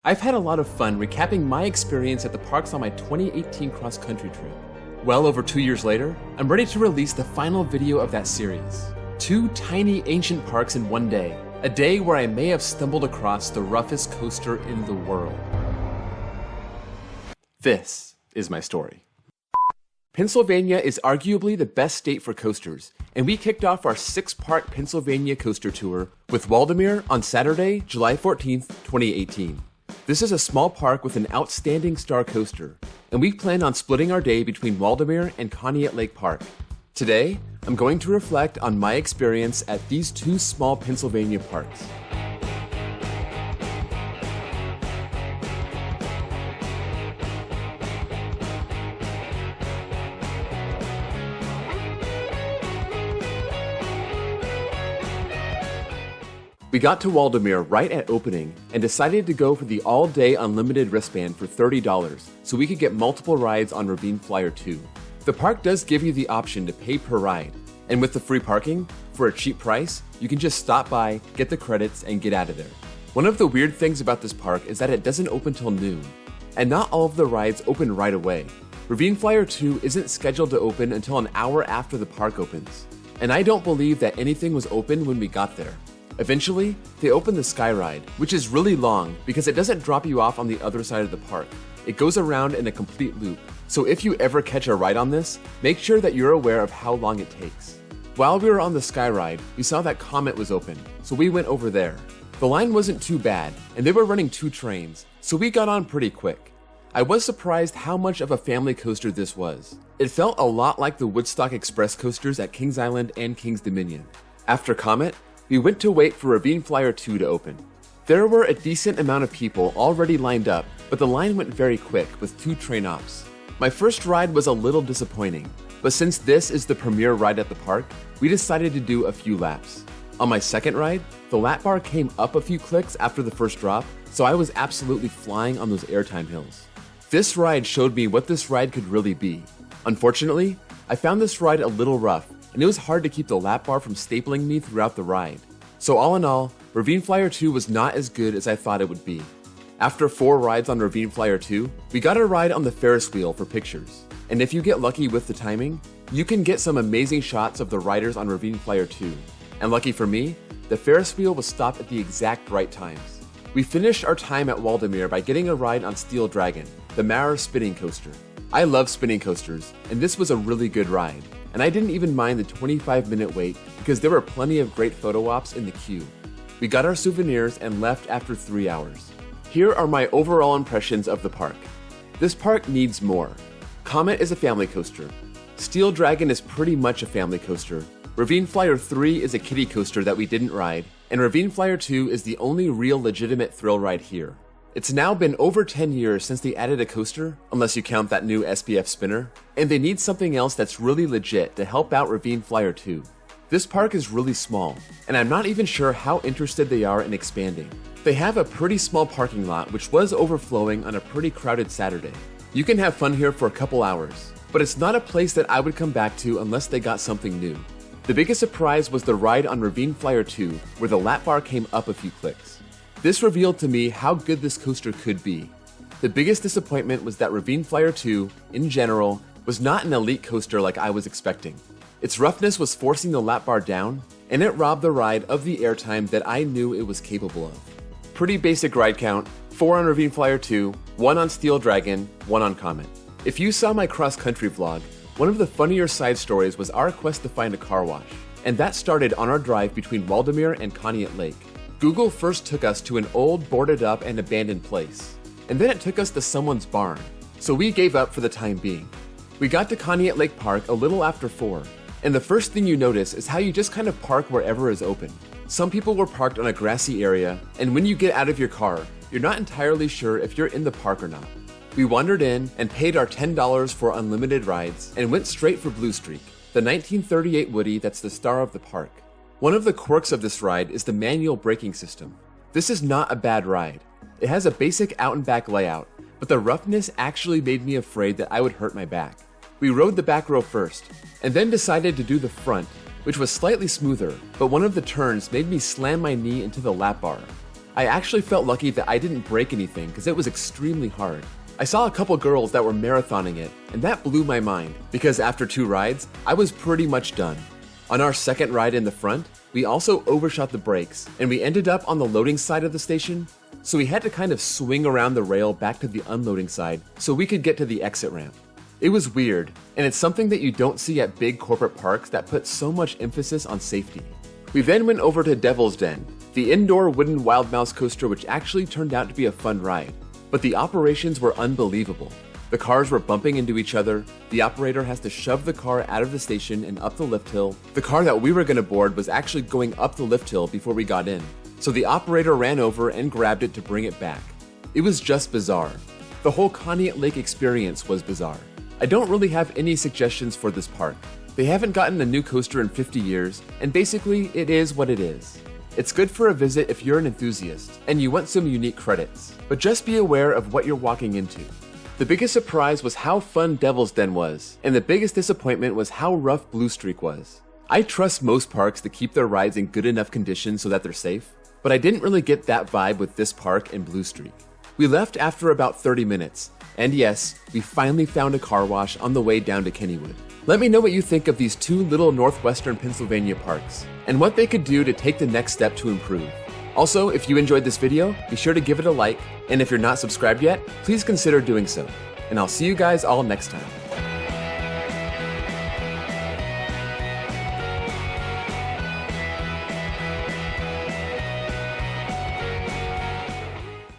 I've had a lot of fun recapping my experience at the parks on my 2018 cross-country trip. Well over 2 years later, I'm ready to release the final video of that series. 2 tiny ancient parks in one day, a day where I may have stumbled across the roughest coaster in the world. This is my story. Pennsylvania is arguably the best state for coasters, and we kicked off our 6-part Pennsylvania coaster tour with Waldameer on Saturday, July 14th, 2018. This is a small park with an outstanding star coaster, and we plan on splitting our day between Waldameer and Conneaut Lake Park. Today, I'm going to reflect on my experience at these 2 small Pennsylvania parks. We got to Waldameer right at opening and decided to go for the all-day unlimited wristband for $30 so we could get multiple rides on Ravine Flyer 2. The park does give you the option to pay per ride, and with the free parking, for a cheap price, you can just stop by, get the credits, and get out of there. One of the weird things about this park is that it doesn't open till noon, and not all of the rides open right away. Ravine Flyer 2 isn't scheduled to open until an hour after the park opens, and I don't believe that anything was open when we got there. Eventually, they opened the Sky Ride, which is really long because it doesn't drop you off on the other side of the park. It goes around in a complete loop, so if you ever catch a ride on this, make sure that you're aware of how long it takes. While we were on the Sky Ride, we saw that Comet was open, so we went over there. The line wasn't too bad, and they were running 2 trains, so we got on pretty quick. I was surprised how much of a family coaster this was. It felt a lot like the Woodstock Express coasters at Kings Island and Kings Dominion. After Comet, we went to wait for Ravine Flyer 2 to open. There were a decent amount of people already lined up, but the line went very quick with 2 train ops. My first ride was a little disappointing, but since this is the premier ride at the park, we decided to do a few laps. On my second ride, the lap bar came up a few clicks after the first drop, so I was absolutely flying on those airtime hills. This ride showed me what this ride could really be. Unfortunately, I found this ride a little rough, and it was hard to keep the lap bar from stapling me throughout the ride. So all in all, Ravine Flyer 2 was not as good as I thought it would be. After 4 rides on Ravine Flyer 2, we got a ride on the Ferris wheel for pictures. And if you get lucky with the timing, you can get some amazing shots of the riders on Ravine Flyer 2. And lucky for me, the Ferris wheel was stopped at the exact right times. We finished our time at Waldameer by getting a ride on Steel Dragon, the Maurer spinning coaster. I love spinning coasters, and this was a really good ride. And I didn't even mind the 25-minute wait because there were plenty of great photo ops in the queue. We got our souvenirs and left after 3 hours. Here are my overall impressions of the park. This park needs more. Comet is a family coaster. Steel Dragon is pretty much a family coaster. Ravine Flyer 3 is a kiddie coaster that we didn't ride, and Ravine Flyer 2 is the only real legitimate thrill ride here. It's now been over 10 years since they added a coaster, unless you count that new SPF spinner, and they need something else that's really legit to help out Ravine Flyer 2. This park is really small, and I'm not even sure how interested they are in expanding. They have a pretty small parking lot which was overflowing on a pretty crowded Saturday. You can have fun here for a couple hours, but it's not a place that I would come back to unless they got something new. The biggest surprise was the ride on Ravine Flyer 2, where the lap bar came up a few clicks. This revealed to me how good this coaster could be. The biggest disappointment was that Ravine Flyer 2, in general, was not an elite coaster like I was expecting. Its roughness was forcing the lap bar down, and it robbed the ride of the airtime that I knew it was capable of. Pretty basic ride count, 4 on Ravine Flyer 2, 1 on Steel Dragon, 1 on Comet. If you saw my cross-country vlog, one of the funnier side stories was our quest to find a car wash, and that started on our drive between Waldameer and Conneaut Lake. Google first took us to an old, boarded up and abandoned place, and then it took us to someone's barn, so we gave up for the time being. We got to Conneaut Lake Park a little after 4, and the first thing you notice is how you just kind of park wherever is open. Some people were parked on a grassy area, and when you get out of your car, you're not entirely sure if you're in the park or not. We wandered in and paid our $10 for unlimited rides and went straight for Blue Streak, the 1938 Woody that's the star of the park. One of the quirks of this ride is the manual braking system. This is not a bad ride. It has a basic out and back layout, but the roughness actually made me afraid that I would hurt my back. We rode the back row first, and then decided to do the front, which was slightly smoother, but one of the turns made me slam my knee into the lap bar. I actually felt lucky that I didn't break anything because it was extremely hard. I saw a couple girls that were marathoning it, and that blew my mind because after 2 rides, I was pretty much done. On our second ride in the front, we also overshot the brakes, and we ended up on the loading side of the station, so we had to kind of swing around the rail back to the unloading side so we could get to the exit ramp. It was weird, and it's something that you don't see at big corporate parks that put so much emphasis on safety. We then went over to Devil's Den, the indoor wooden wild mouse coaster, which actually turned out to be a fun ride. But the operations were unbelievable. The cars were bumping into each other, the operator has to shove the car out of the station and up the lift hill. The car that we were going to board was actually going up the lift hill before we got in, so the operator ran over and grabbed it to bring it back. It was just bizarre. The whole Conneaut Lake experience was bizarre. I don't really have any suggestions for this park. They haven't gotten a new coaster in 50 years, and basically it is what it is. It's good for a visit if you're an enthusiast and you want some unique credits, but just be aware of what you're walking into. The biggest surprise was how fun Devil's Den was, and the biggest disappointment was how rough Blue Streak was. I trust most parks to keep their rides in good enough condition so that they're safe, but I didn't really get that vibe with this park and Blue Streak. We left after about 30 minutes, and yes, we finally found a car wash on the way down to Kennywood. Let me know what you think of these 2 little northwestern Pennsylvania parks, and what they could do to take the next step to improve. Also, if you enjoyed this video, be sure to give it a like, and if you're not subscribed yet, please consider doing so. And I'll see you guys all next time.